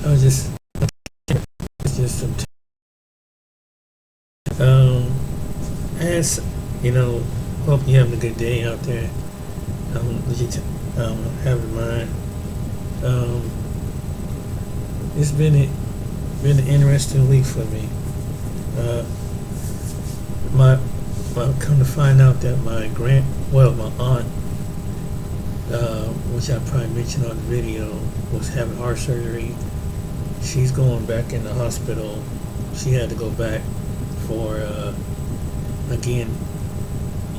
I was just it's just some um as you know, hope you're having a good day out there. Would you have in mind? Um, it's been an interesting week for me. Uh, my come to find out that my aunt, which I probably mentioned on the video, was having heart surgery. She's going back in the hospital. She had to go back for again.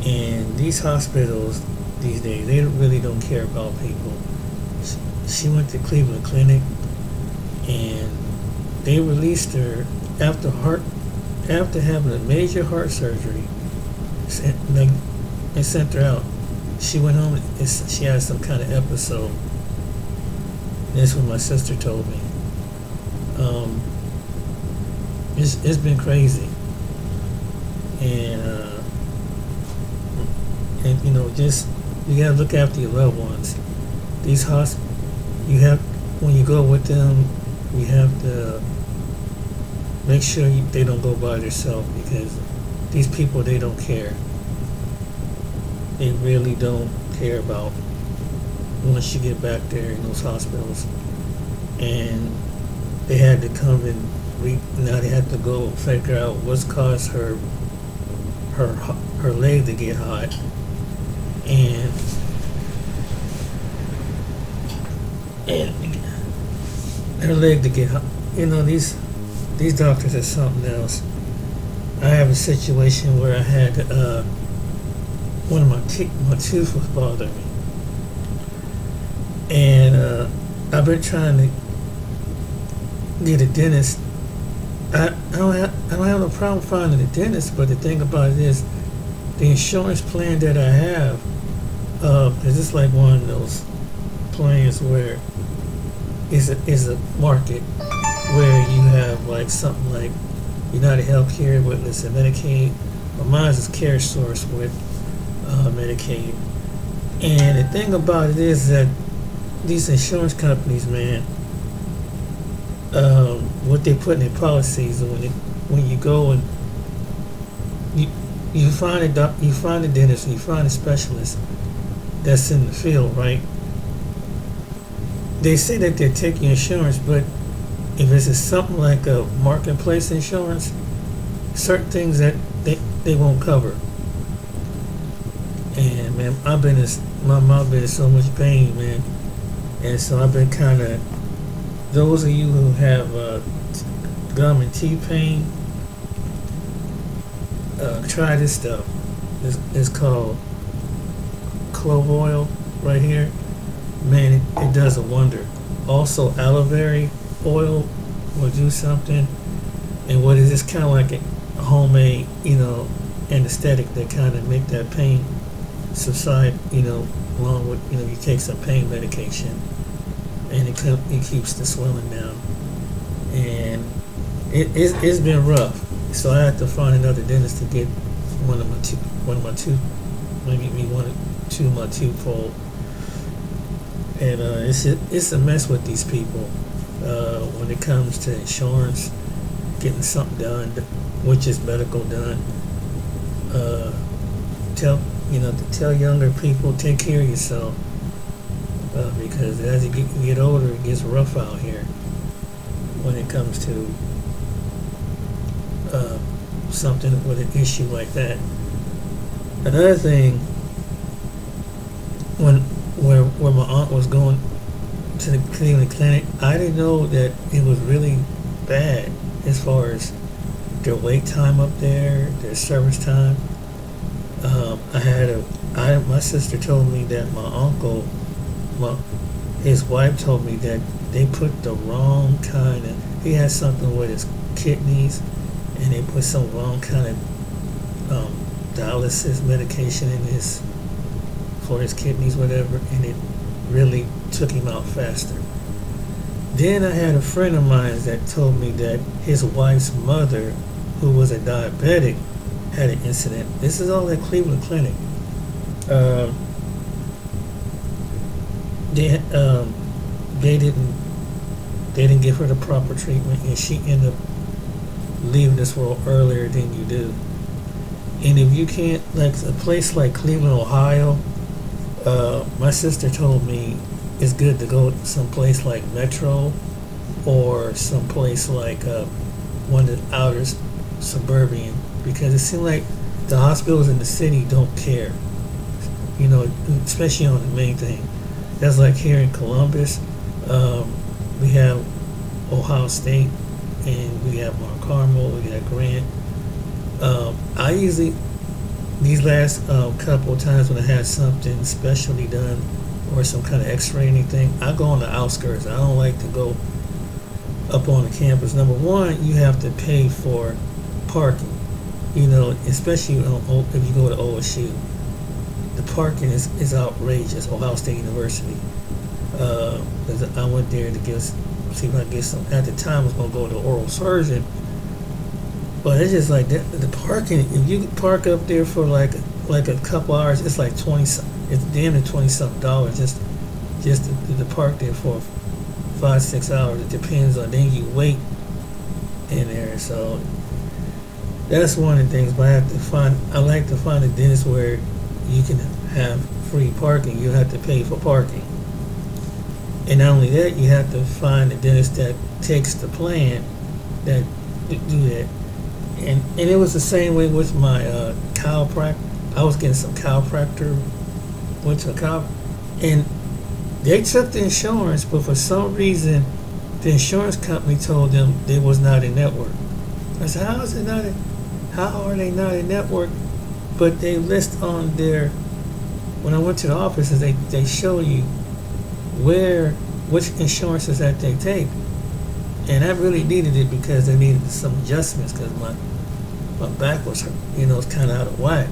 And these hospitals these days, they really don't care about people. She went to Cleveland Clinic, and they released her after having a major heart surgery. They sent her out. She went home. She had some kind of episode. That's what my sister told me. Um, it's been crazy, and just you gotta look after your loved ones. These you have when you go with them, you have to make sure they don't go by themselves, because these people, they don't care. They really don't care about once you get back there in those hospitals. And they had to come and now they had to go figure out what's caused her leg to get hot, and her leg to get hot. These doctors are something else. I have a situation where I had one of my tooth was bothering me, and I've been trying to get a dentist. I don't have no problem finding a dentist, but the thing about it is, the insurance plan that I have is just like one of those plans where is a market where you have like something like United Healthcare with this and Medicaid. But mine is CareSource with Medicaid. And the thing about it is that these insurance companies, man, what they put in their policies, when you go and you find a dentist, and you find a specialist that's in the field, right? They say that they're taking insurance, but if it's something like a marketplace insurance, certain things that they won't cover. And man, my mouth been in so much pain, man. And so I've been kind of, those of you who have gum and teeth pain, try this stuff. It's called clove oil right here. Man, it does a wonder. Also, aloe vera oil will do something. And what is this, kind of like a homemade, anesthetic that kind of make that pain subside, along with, you take some pain medication, and it keeps the swelling down. And it's been rough. So I had to find another dentist to get one of my tooth, maybe one or two of my tooth pulled. And it's a mess with these people when it comes to insurance, getting something done, which is medical done. To tell younger people, take care of yourself, because as you get older, it gets rough out here when it comes to something with an issue like that. Another thing, where my aunt was going to the Cleveland Clinic, I didn't know that it was really bad as far as their wait time up there, their service time. My sister told me that my uncle, his wife told me that they put the wrong kind of, he had something with his kidneys, and they put some wrong kind of dialysis medication for his kidneys, whatever, and it really took him out faster. Then I had a friend of mine that told me that his wife's mother, who was a diabetic, had an incident. This is all at Cleveland Clinic. They didn't they didn't give her the proper treatment, and she ended up leaving this world earlier than you do. And if you can't, like a place like Cleveland, Ohio, my sister told me it's good to go someplace like Metro or someplace like one of the outer suburban, because it seems like the hospitals in the city don't care, you know, especially on the main thing. That's like here in Columbus, we have Ohio State, and we have Mount Carmel, we got Grant. I usually, these last couple of times when I had something specially done or some kind of x-ray or anything, I go on the outskirts. I don't like to go up on the campus. Number one, you have to pay for parking, you know, especially if you go to OSU. The parking is outrageous, Ohio State University. 'Cause I went there to see if I get some. At the time, I was going to go to oral surgeon, but it's just like that, the parking. If you park up there for like a couple hours, it's like 20. It's damn near $20-something just to park there for 5-6 hours. It depends on, then you wait in there. So that's one of the things. But I like to find a dentist where you can have free parking. You have to pay for parking. And not only that, you have to find a dentist that takes the plan that do that. And it was the same way with my chiropractor. I was getting some chiropractor, went to a chiropractor, and they took the insurance, but for some reason, the insurance company told them they was not in network. I said, how are they not in network? But they list on their, when I went to the offices, they show you which insurances that they take. And I really needed it because they needed some adjustments because my back was, you know, it's kind of out of whack.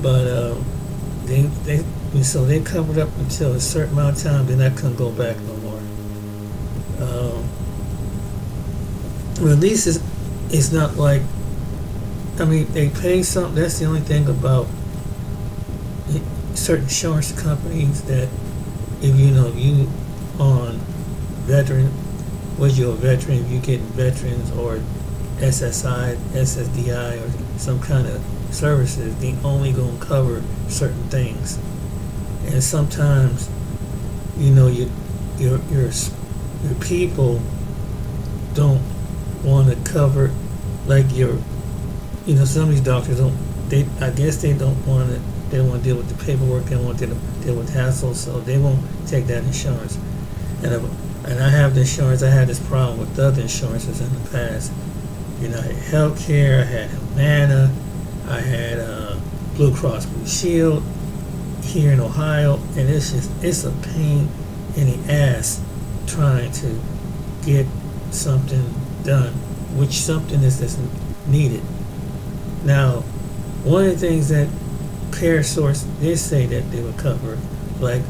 But so they covered up until a certain amount of time, then I couldn't go back no more. Well, at least it's not like, I mean, they pay something. That's the only thing about certain insurance companies, that if you on veteran, was you a veteran, if you get veterans or SSI, SSDI, or some kind of services, they only gonna cover certain things. And sometimes, you know, your people don't want to cover, like some of these doctors don't. I guess they don't want to. They don't want to deal with the paperwork. They don't want to deal with hassles, so they won't take that insurance. And I have the insurance. I had this problem with other insurances in the past. You know, I had healthcare. I had Humana. I had Blue Cross Blue Shield here in Ohio, and it's a pain in the ass trying to get something done, which something is needed. Now, one of the things that CareSource did say that they would cover, like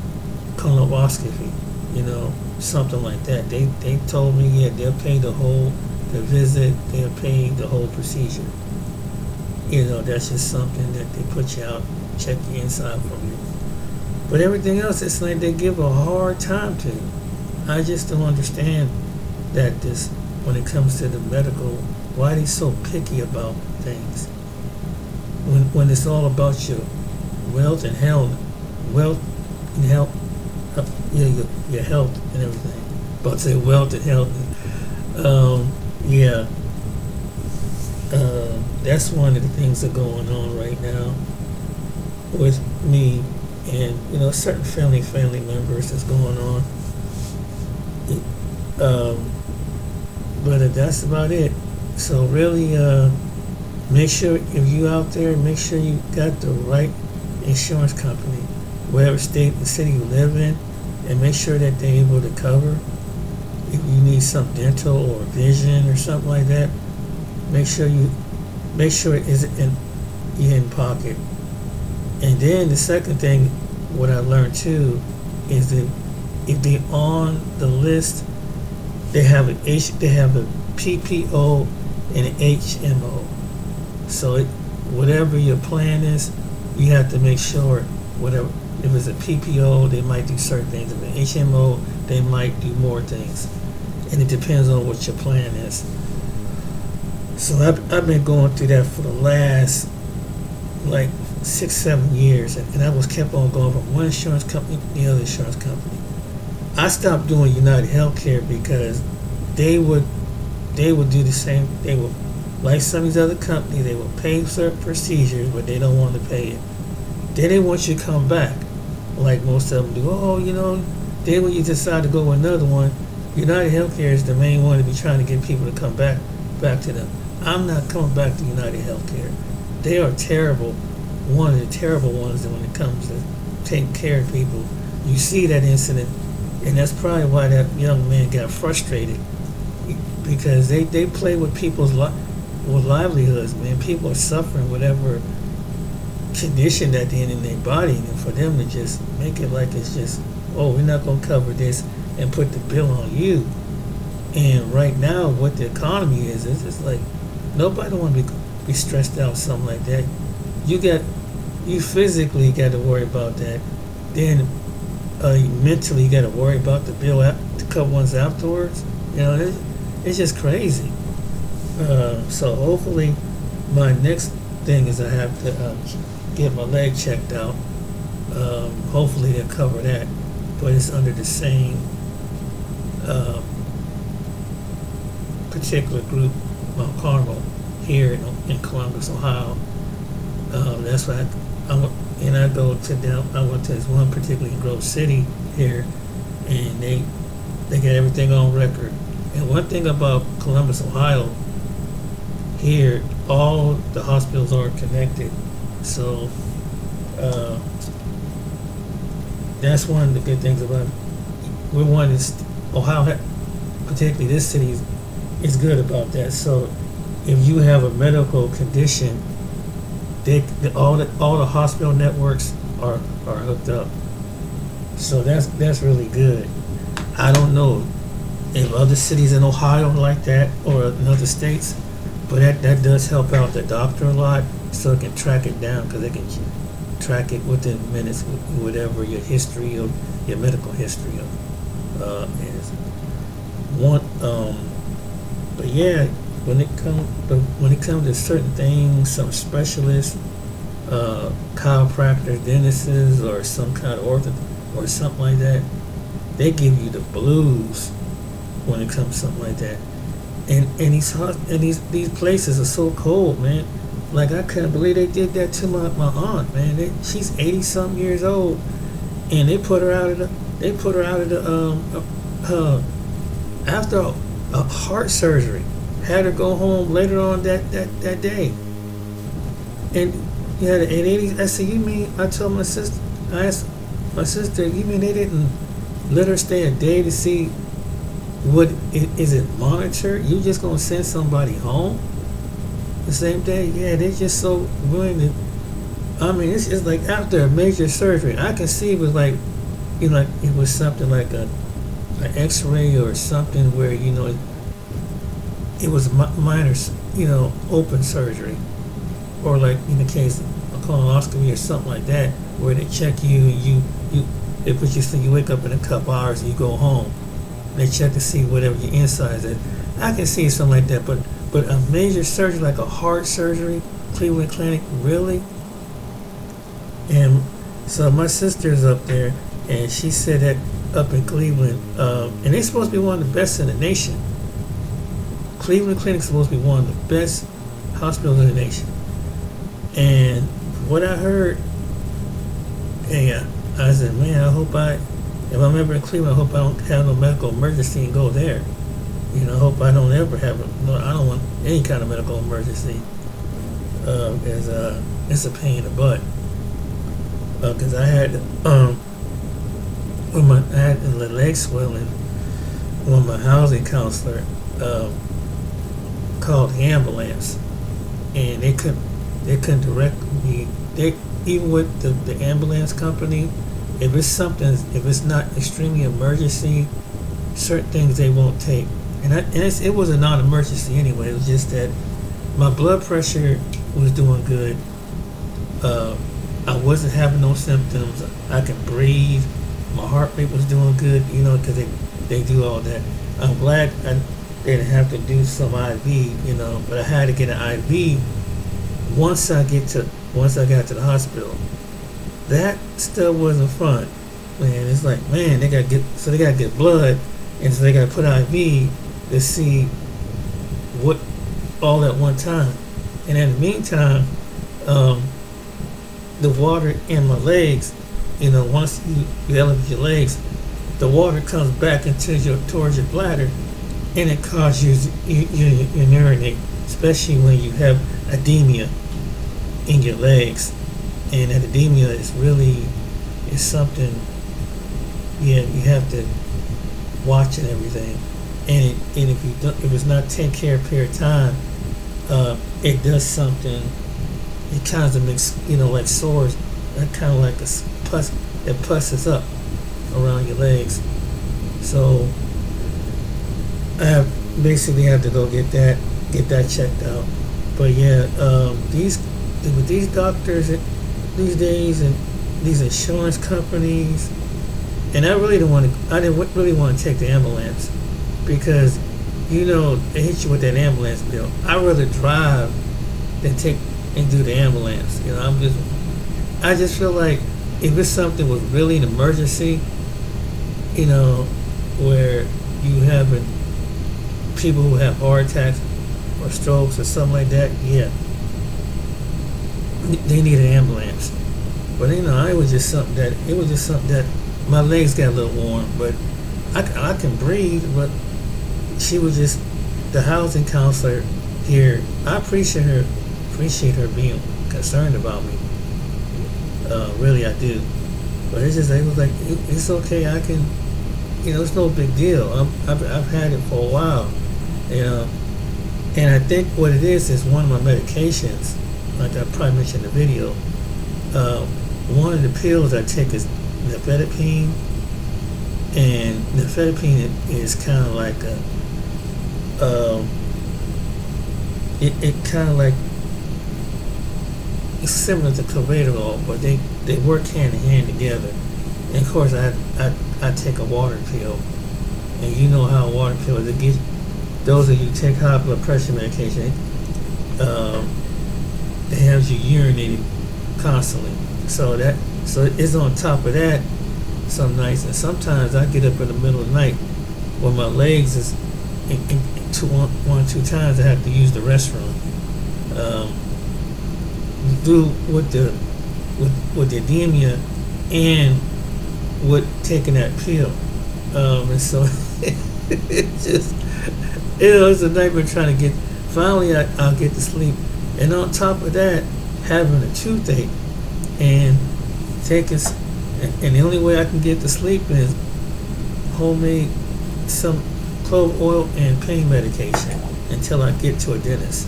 colonoscopy, you know, something like that. They told me, yeah, they'll pay the visit, they'll pay the whole procedure. You know, that's just something that they put you out, check you inside from you. But everything else, it's like they give a hard time to. I just don't understand that when it comes to the medical, why are they so picky about things? When it's all about your wealth and health, your health and everything. About to say wealth and health. That's one of the things that are going on right now with me, and you know, certain family members that's going on. But that's about it. So really, make sure if you out there, make sure you got the right insurance company, whatever state and city you live in, and make sure that they're able to cover. If you need some dental or vision or something like that, make sure it isn't in pocket. And then the second thing, what I learned too, is that if they're on the list, they have a PPO and an HMO. So whatever your plan is, you have to make sure whatever. If it's a PPO, they might do certain things. If it's an HMO, they might do more things. and it depends on what your plan is. So I've been going through that for the last like 6, 7 years, and I was kept on going from one insurance company to the other insurance company. I stopped doing United Healthcare because they would do the same. They would, like some of these other companies, they would pay certain procedures, but they don't want to pay it. Then they want you to come back, like most of them do. Oh, then when you decide to go with another one, United Healthcare is the main one to be trying to get people to come back to them. I'm not coming back to United Healthcare. They are terrible, one of the terrible ones when it comes to taking care of people. You see that incident, and that's probably why that young man got frustrated, because they play with people's with livelihoods, man. People are suffering whatever condition that they're in their body, and for them to just make it like it's just, oh, we're not going to cover this and put the bill on you. And right now, what the economy is it's like nobody want to be stressed out something like that. You physically got to worry about that. Then mentally, you got to worry about the bill a couple ones afterwards. It's just crazy. So hopefully, my next thing is I have to get my leg checked out. Hopefully, they'll cover that, but it's under the same particular group, Mount Carmel, here in Columbus, Ohio. That's why I go to them. I went to this one particularly in Grove City here, and they got everything on record. And one thing about Columbus, Ohio, here all the hospitals are connected, so that's one of the good things about it. We're one is Ohio, particularly this city, is good about that. So if you have a medical condition, all the hospital networks are hooked up. So that's really good. I don't know if other cities in Ohio are like that or in other states, but that does help out the doctor a lot, so it can track it down, because they can track it within minutes, whatever your history of your medical history is. But yeah, when it comes to certain things, some specialists, chiropractors, dentists, or some kind of ortho or something like that, they give you the blues when it comes to something like that. And these places are so cold, man. Like, I couldn't believe they did that to my aunt, man. She's 80-something years old, and they put her out of the after a heart surgery. Had her go home later on that day. And yeah, and 80. I said, you mean? I told my sister. I asked my sister, you mean they didn't let her stay a day to see what is it monitored? You just gonna send somebody home the same day? Yeah, they're just so willing to. I mean, it's just like after a major surgery. I can see it was like, like it was something like an X-ray or something where it was minor, open surgery, or like in the case of a colonoscopy or something like that, where they check you and they put you so you wake up in a couple hours and you go home. They check to see whatever your insides is. I can see something like that, but a major surgery like a heart surgery, Cleveland Clinic, really? And so my sister's up there, and she said that up in Cleveland, and they're supposed to be one of the best in the nation. Cleveland Clinic's supposed to be one of the best hospitals in the nation. And what I heard, and I said, man, if I'm ever in Cleveland, I hope I don't have no medical emergency and go there. I hope I don't ever have I don't want any kind of medical emergency, because it's a pain in the butt. Because I had I had the leg swelling, when my housing counselor called the ambulance, and they couldn't direct me. Even with the ambulance company, if it's not extremely emergency, certain things they won't take. And it was a non-emergency anyway. It was just that my blood pressure was doing good. I wasn't having no symptoms. I could breathe. My heart rate was doing good, because they do all that. I'm glad I didn't have to do some IV, but I had to get an IV once I got to the hospital. That still wasn't fun, man. It's like, man, they gotta get blood, and so they gotta put IV to see what all at one time. And in the meantime, the water in my legs, once you elevate your legs, the water comes back towards your bladder, and it causes you urinate, especially when you have edema in your legs. And edema is something, you have to watch and everything. And if it's not taken care of period of time, it does something. It kind of makes like sores, kind of like a pus. It pusses up around your legs. So I basically have to go get that checked out. But yeah, these doctors these days and these insurance companies, and I didn't really want to take the ambulance because they hit you with that ambulance bill. I'd rather drive than take and do the ambulance. I just feel like if it's something was really an emergency, where you have people who have heart attacks or strokes or something like that, yeah, they need an ambulance. But it was just something that my legs got a little warm, but I can breathe. But she was just the housing counselor here. I appreciate her being concerned about me. Really, I do. But it was like it's okay. I can, it's no big deal. I've had it for a while, and I think what it is one of my medications, like I probably mentioned in the video. One of the pills I take is nifedipine, and nifedipine is kind of like it kind of like it's similar to Clopidogrel, but they work hand in hand together. And of course, I take a water pill, and you know how a water pill is. It gives those of you who take high blood pressure medication. It has you urinating constantly. So it's on top of that some nights, and sometimes I get up in the middle of the night when my legs is one or two times I have to use the restroom. Do with the edema and with taking that pill, and so it's a nightmare trying to get. Finally, I'll get to sleep, and on top of that, having a toothache and and the only way I can get to sleep is homemade some clove oil and pain medication until I get to a dentist.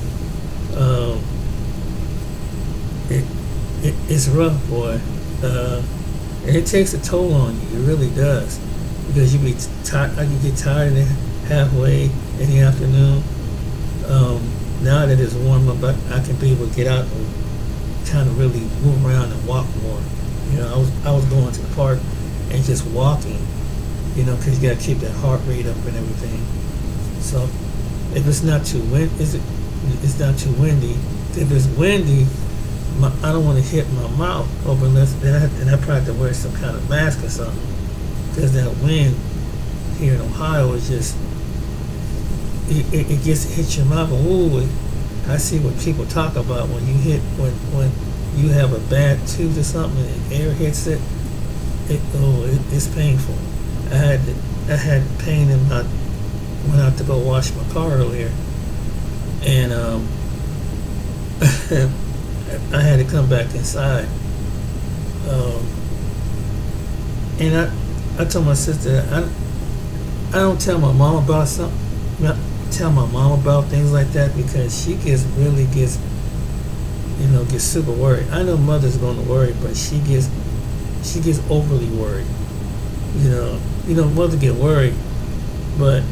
It's rough, boy. And it takes a toll on you. It really does, because you be tired. I can get tired halfway in the afternoon. Now that it's warm up, I can be able to get out and kind of really move around and walk more. I was going to the park and just walking, because you got to keep that heart rate up and everything. So if it's not too it's not too windy. If it's windy, I don't want to hit my mouth open and I probably have to wear some kind of mask or something, because that wind here in Ohio is just it gets hit your mouth. Ooh, I see what people talk about when when you have a bad tooth or something and air hits it. It's painful. I had pain in my went out to go wash my car earlier, and I had to come back inside. And I told my sister I don't tell my mom about tell my mom about things like that, because she gets super worried. I know mother's going to worry, but she gets overly worried. Mother get worried, but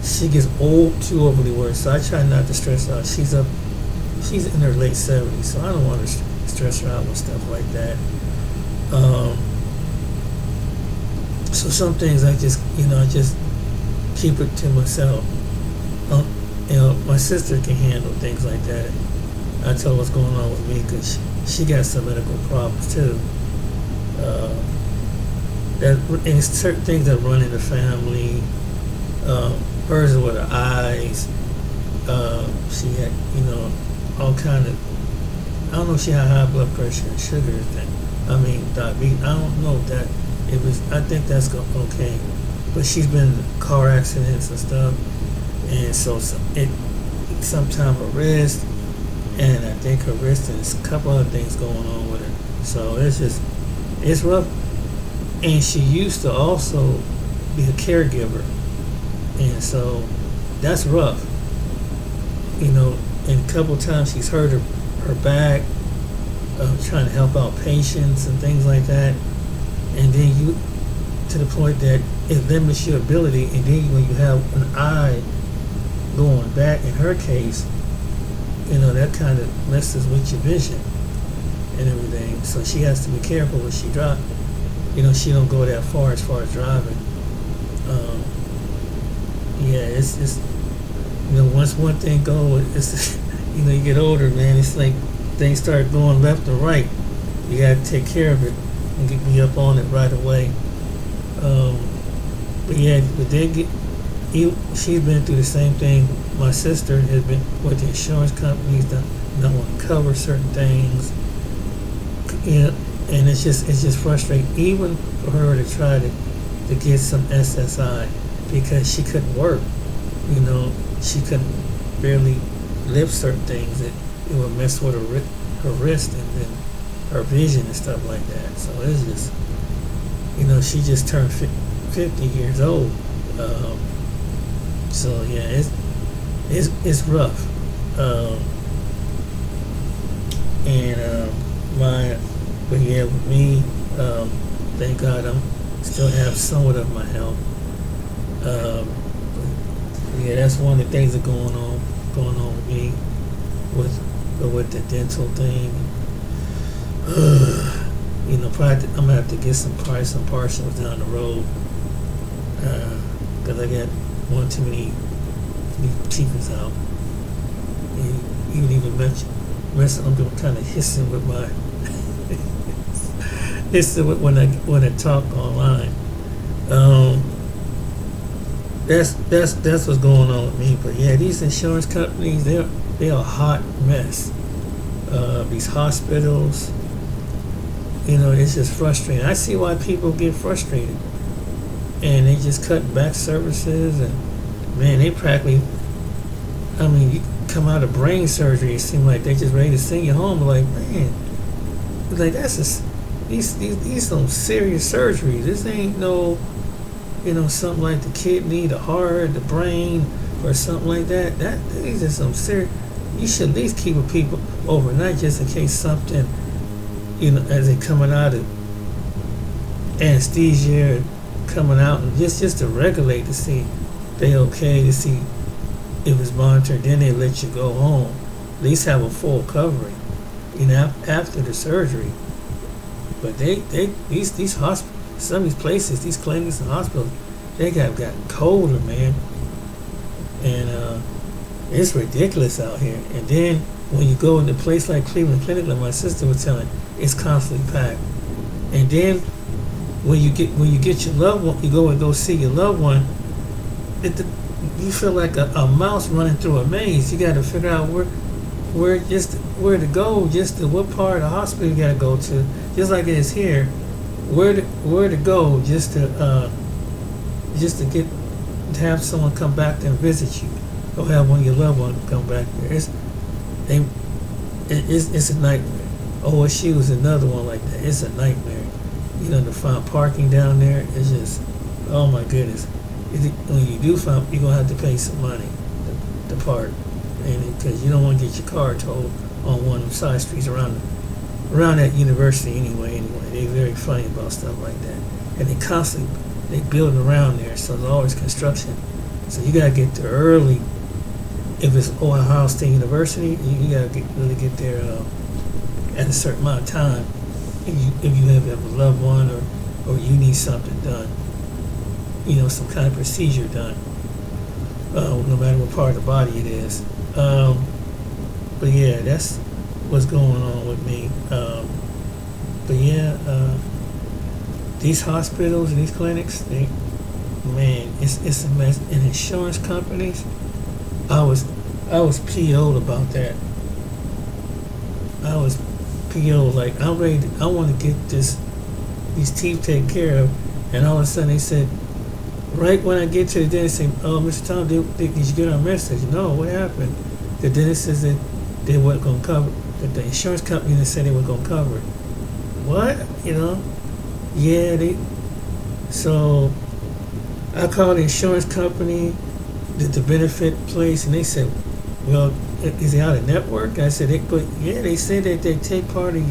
she gets too overly worried. So I try not to stress her out. She's in her late 70s, so I don't want to stress her out with stuff like that. So some things I just keep it to myself. My sister can handle things like that. I tell her what's going on with me because she got some medical problems too. Uh, and certain things that run in the family. Hers is with her eyes. She had, all kind of. I don't know if she had high blood pressure and sugar thing. I mean diabetes. I don't know if that. It was. I think that's okay, but she's been in car accidents and stuff, and so it sometimes her wrist, and I think her wrist and there's a couple other things going on with her. So it's rough. And she used to also be a caregiver, and so that's rough. And a couple times she's hurt her back, trying to help out patients and things like that. And then you, to the point that it limits your ability. And then when you have an eye going back, in her case, that kind of messes with your vision and everything. So she has to be careful when she drives. She don't go that far as driving. It's once one thing goes, it's you get older, man. It's like things start going left and right. You got to take care of it and be up on it right away. But they get. She's been through the same thing. My sister has been with the insurance companies. Don't want to cover certain things. And it's just frustrating, even for her to try to get some SSI, because she couldn't work. She couldn't barely lift certain things. It would mess with her wrist and then her vision and stuff like that. So it's just, she just turned 50 years old. So yeah, it's rough. But yeah, with me, thank God I'm still have somewhat of my health. Yeah, that's one of the things that going on with me with the dental thing. Probably I'm gonna have to get some partials down the road, because I got one too many teeth out. And even mention, I'm doing kind of hissing with my hissing when I talk online. That's what's going on with me. But yeah, these insurance companies, they're a hot mess. These hospitals, it's just frustrating. I see why people get frustrated, and they just cut back services, and man, they practically. I mean, you come out of brain surgery, it seems like they just ready to send you home. Like, man, it's like these some serious surgeries. This ain't no. Something like the kidney, the heart, the brain, or something like that. These are some serious. You should at least keep people overnight just in case something, as they coming out of anesthesia, coming out, and just to regulate to see they okay, to see if it's monitored. Then they let you go home. At least have a full covering, after the surgery. But these hospitals. Some of these places, these clinics and hospitals, they have gotten colder, man. And it's ridiculous out here. And then when you go into a place like Cleveland Clinic, like my sister was telling, it's constantly packed. And then when you get your loved one, you go see your loved one, you feel like a mouse running through a maze. You got to figure out where to go, just to what part of the hospital you got to go to, just like it is here. Where to go just to have someone come back there and visit you, or have one of your loved ones come back there. It's a nightmare. OSU is another one like that. It's a nightmare. To find parking down there, it's just, oh my goodness. When you do find, you're gonna have to pay some money to park, and because you don't want to get your car towed on one of the side streets around that university anyway. They're very funny about stuff like that. And they build around there, so there's always construction. So you gotta get there early. If it's Ohio State University, you gotta really get there at a certain amount of time. If you have a loved one or you need something done, some kind of procedure done. no matter what part of the body it is. But yeah, that's what's going on with me. But yeah, these hospitals and these clinics, it's a mess. And insurance companies, I was PO'd about that. I was PO'd, like I'm ready. I want to get these teeth taken care of, and all of a sudden they said, right when I get to the dentist, say, "Oh, Mr. Tom, did you get our message?" No, what happened? The dentist says that they weren't going to cover. That the insurance company that said they were going to cover it. What? Yeah, they. So I called the insurance company, the benefit place, and they said, "Well, is it out of network?" I said, they said that they take part of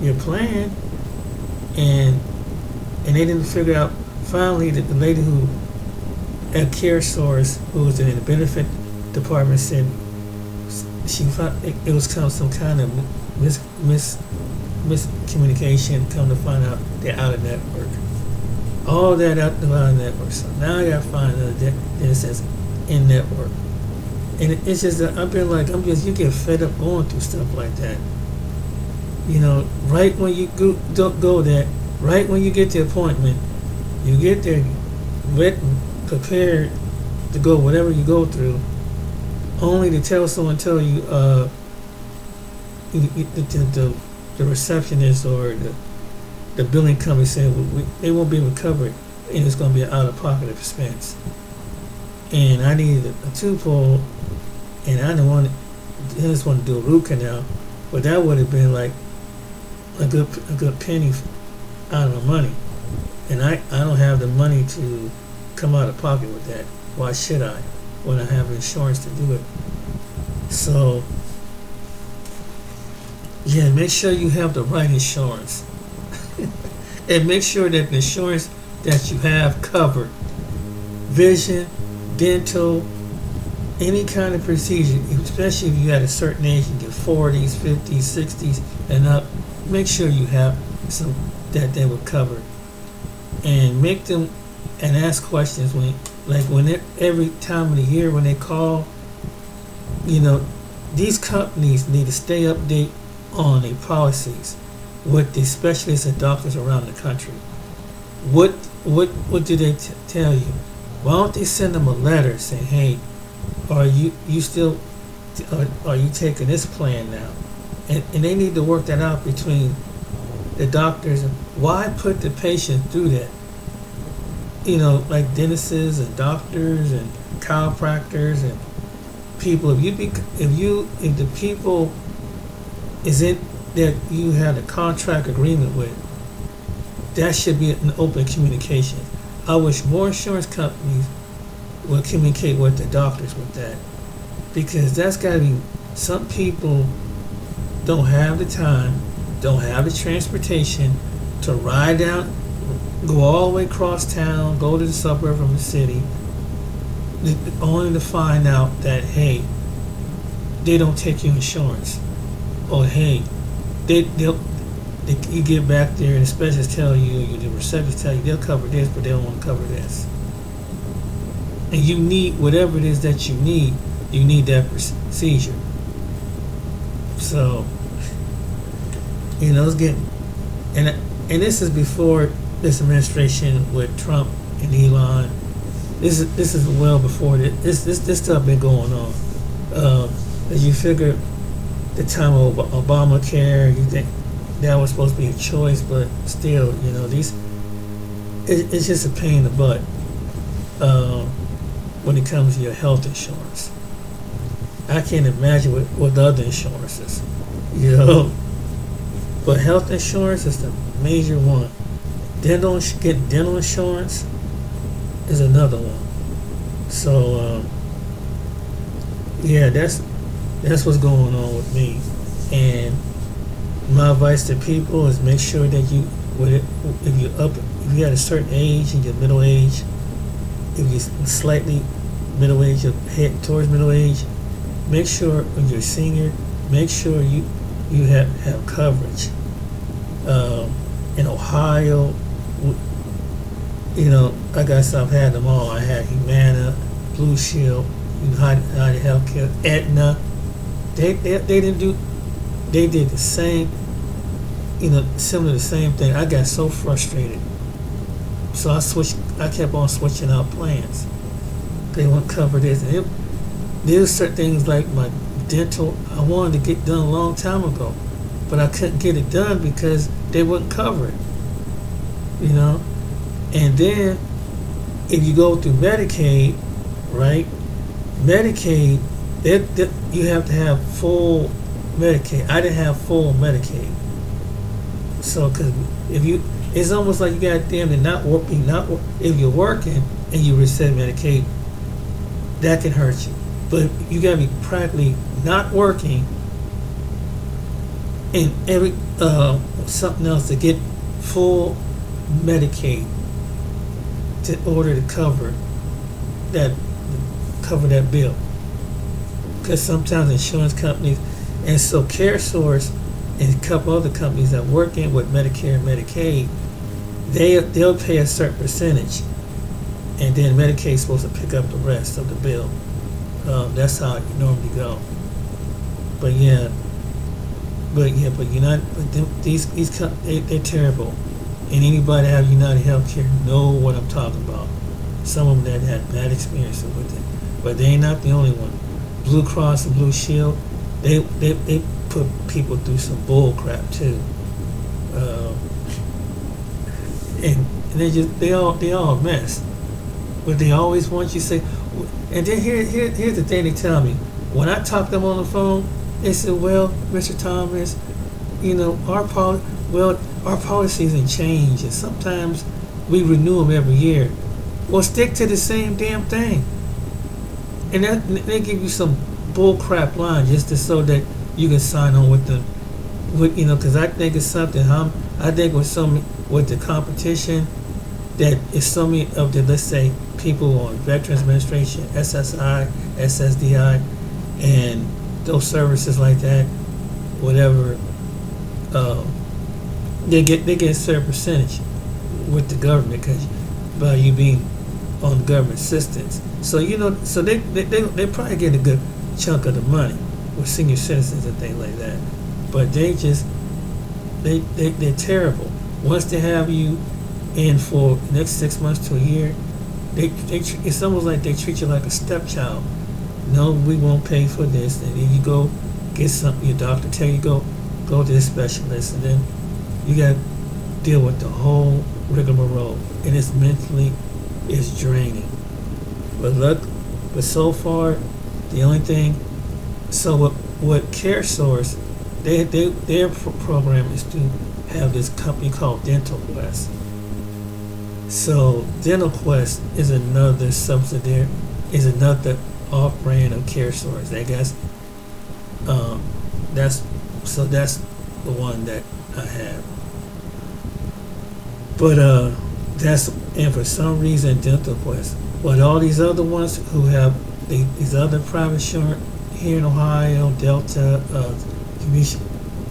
your plan, and they didn't figure out. Finally, the lady who at CareSource, who was in the benefit department, said she found it was some kind of miscommunication. Come to find out, they're out of network. All that out of network. So now I gotta find another dentist that's in network. And it's just that you get fed up going through stuff like that. Right when you go there, right when you get the appointment, you get there prepared to go whatever you go through, only to tell you, the receptionist or the billing company saying they won't be able to cover it, and it's going to be an out-of-pocket expense. And I needed a tooth pull, and I just want to do a root canal, but that would have been like a good penny out of my money. And I don't have the money to come out of pocket with that. Why should I, when I have insurance to do it? So, yeah, make sure you have the right insurance. And make sure that the insurance that you have covered vision, dental, any kind of procedure, especially if you at a certain age, you get 40s, 50s, 60s, and up, make sure you have some that they will cover. And make them and ask questions every time of the year when they call. These companies need to stay update on their policies with the specialists and doctors around the country. What do they tell you? Why don't they send them a letter saying, "Hey, are you taking this plan now?" And they need to work that out between the doctors. Why put the patient through that? Like dentists and doctors and chiropractors and people. If the people is it that you had a contract agreement with, that should be an open communication. I wish more insurance companies would communicate with the doctors with that, because that's got to be. Some people don't have the time, don't have the transportation to ride down, go all the way across town, go to the suburb from the city, only to find out that, hey, they don't take your insurance. Or, hey, you get back there and the specialists tell you, the receptionists tell you they'll cover this, but they don't want to cover this. And you need whatever it is that you need that procedure. So, it's getting, and this is before this administration with Trump and Elon. This is well before this stuff been going on. As you figure the time of Obamacare, you think that was supposed to be a choice, but still, it's just a pain in the butt when it comes to your health insurance. I can't imagine what the other insurances, but health insurance is the major one. Getting dental insurance is another one. So yeah, that's what's going on with me. And my advice to people is make sure that if you're at a certain age, in your middle age, if you're slightly middle age, or head towards middle age, make sure when you're a senior, make sure you have coverage. In Ohio, I guess I've had them all. I had Humana, Blue Shield, United Healthcare, Aetna. They didn't do. They did the same. Similar to the same thing. I got so frustrated, so I switched. I kept on switching out plans. They wouldn't cover this, and there's certain things like my dental. I wanted to get done a long time ago, but I couldn't get it done because they wouldn't cover it. And then if you go through Medicaid, right? Medicaid, you have to have full Medicaid. I didn't have full Medicaid, so because it's almost like you got damn to not working. If you're working and you receive Medicaid, that can hurt you. But you gotta be practically not working and every something else to get full Medicaid in order to cover that bill. Because sometimes insurance companies and so CareSource and a couple other companies that work in with Medicare and Medicaid, they'll pay a certain percentage, and then Medicaid's supposed to pick up the rest of the bill. That's how it normally go. But they're terrible. And anybody that have United Healthcare know what I'm talking about. Some of them that had bad experiences with it, but they ain't not the only one. Blue Cross and Blue Shield, they put people through some bull crap too. And they all a mess. But they always want you to say. And then here's the thing they tell me. When I talk to them on the phone, they say, "Well, Mr. Thomas, our policies and change, and sometimes we renew them every year." Well, stick to the same damn thing. And they give you some bull crap line just so that you can sign on with them. Because I think it's something. I think with the competition, that is so many of the, let's say, people on Veterans Administration, SSI, SSDI, and those services like that, whatever, they get a certain percentage with the government because by you being on government assistance. So they probably get a good chunk of the money with senior citizens and things like that. But they're terrible. Once they have you in for the next 6 months to a year, it's almost like they treat you like a stepchild. No, we won't pay for this, and then you go get something. Your doctor tell you go to this specialist, and then you got to deal with the whole rigmarole, and it's draining. But so far, the only thing. So what CareSource, their program is to have this company called Dental Quest. So Dental Quest is another subsidiary, is another off-brand of CareSource. That's the one that I have. But and for some reason Dental Quest. But all these other ones who have these other private insurance here in Ohio, Delta,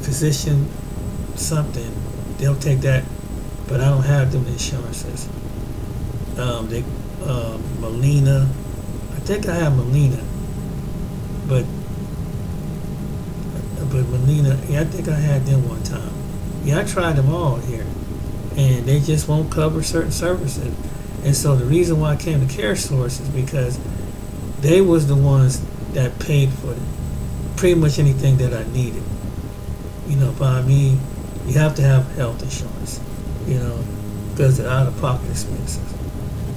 Physician something, they'll take that. But I don't have them insurances. Molina, I think I have Molina, but Molina, I think I had them one time. Yeah, I tried them all here, and they just won't cover certain services. And so the reason why I came to CareSource is because they was the ones that paid for pretty much anything that I needed. By me, you have to have health insurance, because of out-of-pocket expenses.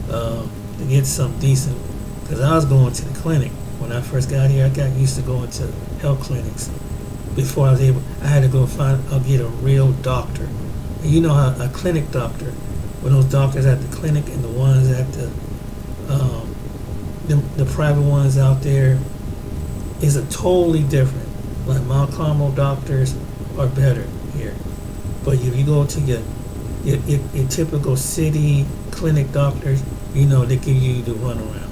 To get something decent, because I was going to the clinic when I first got here. I got used to going to health clinics before I had to go get a real doctor. And you know how a clinic doctor, when those doctors at the clinic and the ones at the private ones out there is a totally different. Like Mount Carmel doctors are better here, but if you go to your typical city clinic doctors, they give you the runaround.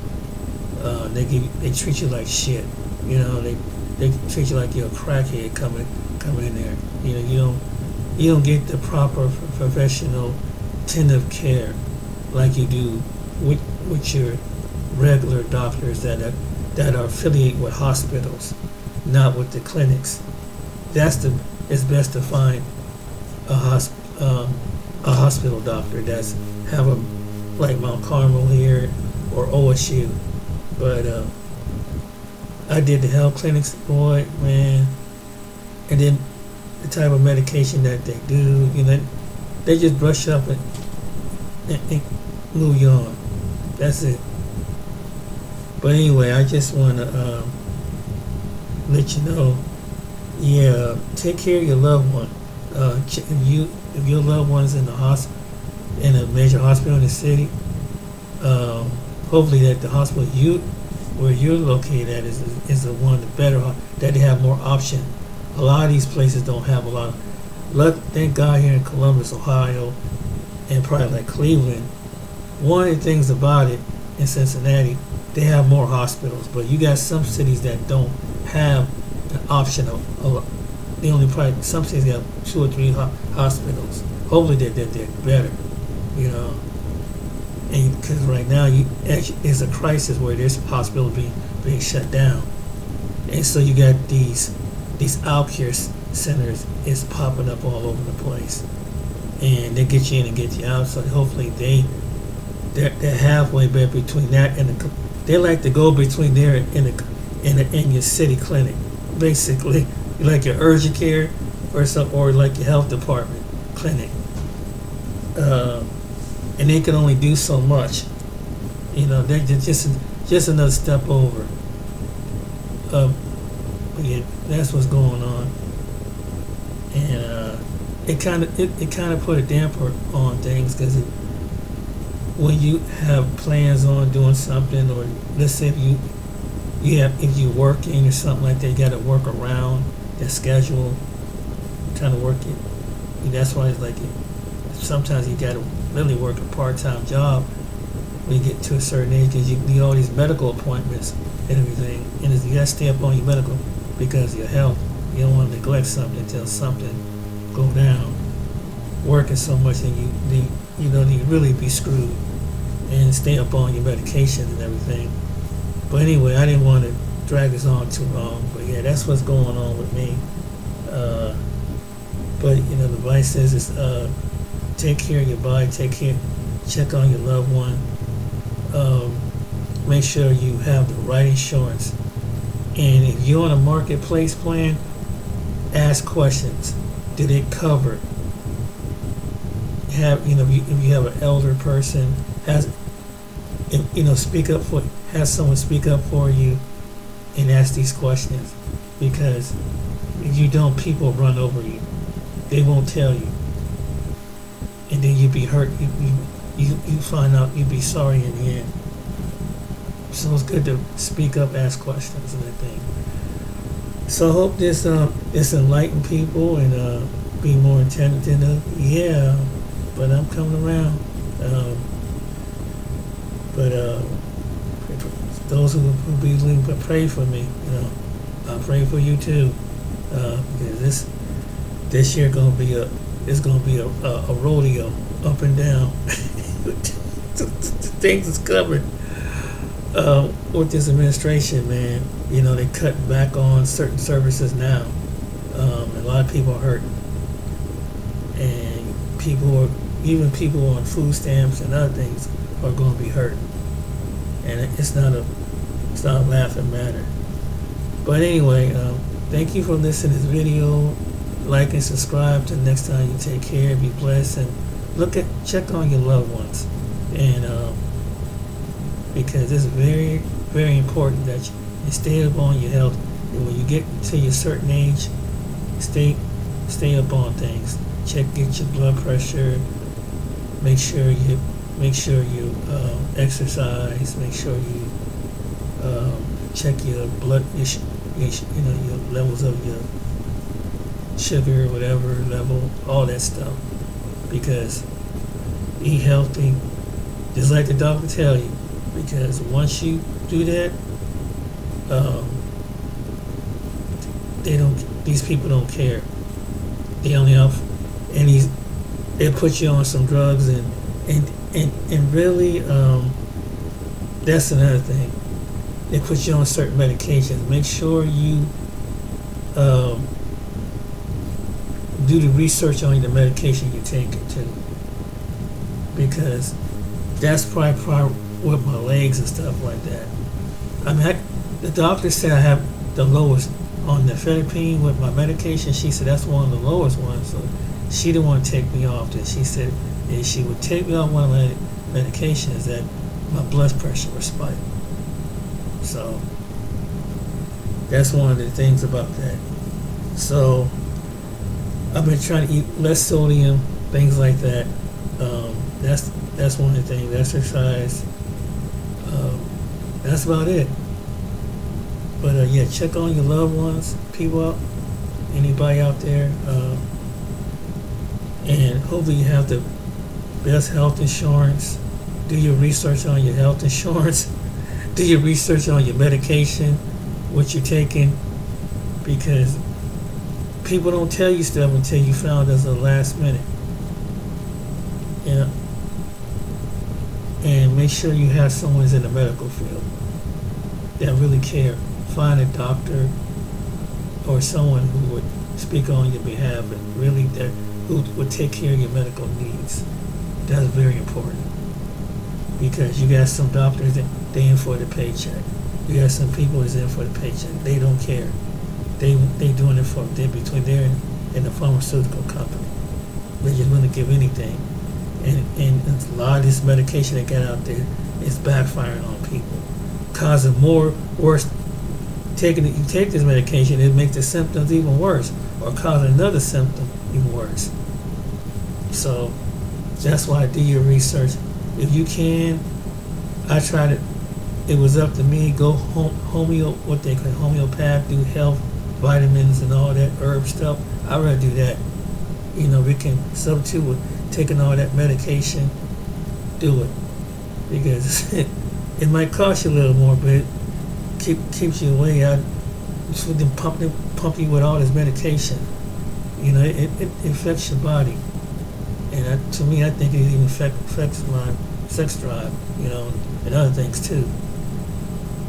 They treat you like shit. They treat you like you're a crackhead coming in there. You don't get the proper professional attentive care like you do with your regular doctors that are affiliated with hospitals, not with the clinics. It's best to find a hospital doctor that's have a like Mount Carmel here or OSU. But I did the health clinics, boy, man, and then the type of medication that they do, they just brush up and move you on. That's it. But anyway, I just want to let you know, yeah, take care of your loved one. If your loved one's in the in a major hospital in the city, hopefully that the hospital where you're located at is the one the better that they have more option. A lot of these places don't have a lot of luck. Thank God here in Columbus, Ohio, and probably like Cleveland. One of the things about it in Cincinnati, they have more hospitals, but you got some cities that don't have an option of they only probably some cities got 2 or 3 hospitals. Hopefully they're better, and because right now it's a crisis where there's hospitals being shut down, and so you got these outcare centers is popping up all over the place, and they get you in and get you out. So hopefully they're halfway between that and they like to go between there and your city clinic, basically like your urgent care or like your health department clinic, and they can only do so much. They're just another step over. But yeah, that's what's going on, and it kind of put a damper on things because when you have plans on doing something, or let's say if you're working or something like that, you got to work around that schedule, trying to work it. That's why it's like sometimes you got to really work a part-time job when you get to a certain age because you need all these medical appointments and everything, and you got to stay up on your medical because of your health. You don't want to neglect something until something go down. Working so much and you really be screwed, and stay up on your medication and everything. But anyway, I didn't want to drag this on too long. But yeah, that's what's going on with me. But the advice is take care of your body, check on your loved one. Make sure you have the right insurance. And if you're on a marketplace plan, ask questions. Did it cover? If you have an elder person, have someone speak up for you and ask these questions, because if you don't, people run over you. They won't tell you, and then you be hurt. You find out you'd be sorry in the end. So it's good to speak up, ask questions, and everything. So I hope this enlighten people and be more attentive. Yeah, but I'm coming around. But those who believe, but pray for me. I pray for you too, because this year it's gonna be a rodeo up and down. Things is coming with this administration, man. They cut back on certain services now. A lot of people are hurting, and even people on food stamps and other things are going to be hurt, and it's not a laughing matter. But anyway, thank you for listening to this video. Like and subscribe. Till next time, you take care, be blessed, and check on your loved ones, and because it's very, very important that you stay up on your health, and when you get to your certain age, stay up on things. Get your blood pressure. Make sure you exercise. Make sure you check your blood, your levels of your sugar, whatever level, all that stuff. Because eat healthy, just like the doctor tell you. Because once you do that, these people don't care. They only have, and they'll put you on some drugs and really that's another thing. They put you on certain medications. Make sure you um, do the research on the medication you're taking too, because that's probably with my legs and stuff like that. I mean, the doctor said I have the lowest on the nifedipine with my medication. She said that's one of the lowest ones, so she didn't want to take me off. That she said if she would take me off one of my medications, that my blood pressure would spike. So that's one of the things about that. So I've been trying to eat less sodium, things like that. That's one of the things. Exercise. That's about it. But yeah, check on your loved ones, people, anybody out there, and hopefully you have the best health insurance. Do your research on your health insurance. Do your research on your medication, what you're taking, because people don't tell you stuff until you found us at the last minute. Yeah. And make sure you have someone who's in the medical field that really care. Find a doctor or someone who would speak on your behalf and really who would take care of your medical needs. That's very important, because you got some doctors that they in for the paycheck. You got some people that's in for the paycheck. They don't care. They doing it for between there and the pharmaceutical company. They just want to give anything, and a lot of this medication they got out there is backfiring on people, causing more worse. You take this medication, it makes the symptoms even worse, or cause another symptom even worse. So that's why I do your research. If you can, I tried it. It was up to me. Go what they call homeopath, do health, vitamins and all that herb stuff. I'd rather do that. We can substitute with taking all that medication. Do it, because it might cost you a little more, but it keeps you away. For them pump you with all this medication. It affects your body, and to me, I think it even affects my sex drive. And other things too.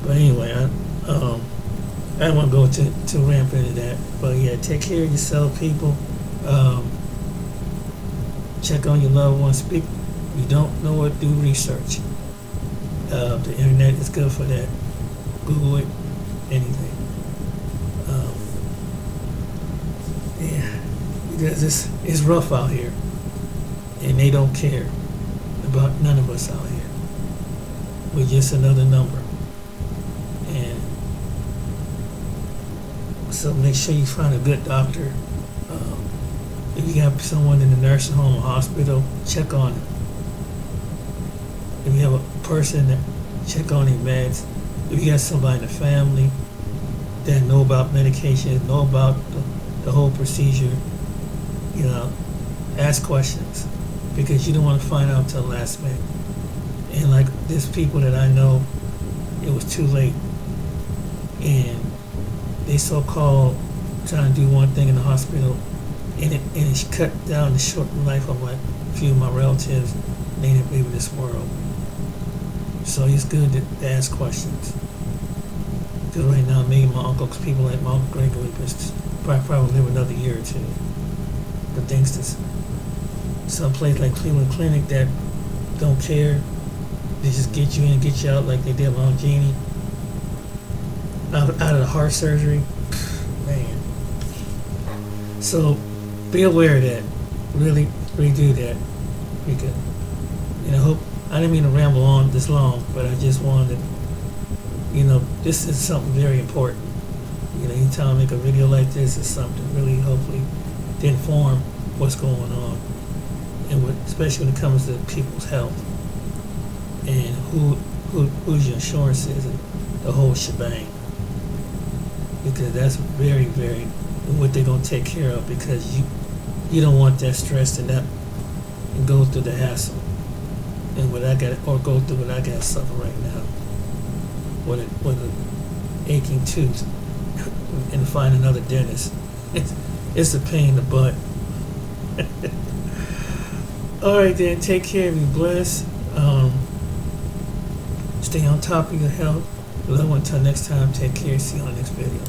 But anyway, I don't want to go too rampant into that. But yeah, take care of yourself, people. Check on your loved ones. Speak. You don't know what, do research. The internet is good for that. Google it, anything. Yeah, because it's rough out here, and they don't care about none of us out here. We're just another number, and so make sure you find a good doctor. If you have someone in the nursing home or hospital, check on them. If you have a person, check on their meds. If you got somebody in the family that know about medication, know about the whole procedure, ask questions, because you don't want to find out till the last minute. And like there's people that I know, it was too late, and they so-called trying to do one thing in the hospital, and it cut down the short life of a few of my relatives. They didn't leave this world. So it's good to ask questions. Because right now, me and my uncles, people like my Uncle Gregory, probably live another year or two. But thanks to some place like Cleveland Clinic that don't care, they just get you in, get you out like they did Mount Jeannie. Out of the heart surgery, man. So be aware of that. Really do that. Because, hope I didn't mean to ramble on this long, but I just wanted to, this is something very important. Anytime I make a video like this, it's something really, hopefully, to inform what's going on, and especially when it comes to people's health and whose your insurance is, and the whole shebang. Because that's very, very what they're gonna take care of. Because you don't want that stress and go through the hassle and go through what I got to suffer right now with an aching tooth and find another dentist. It's a pain in the butt. All right, then. Take care. Be blessed. Stay on top of your health. Love until next time. Take care. See you on the next video.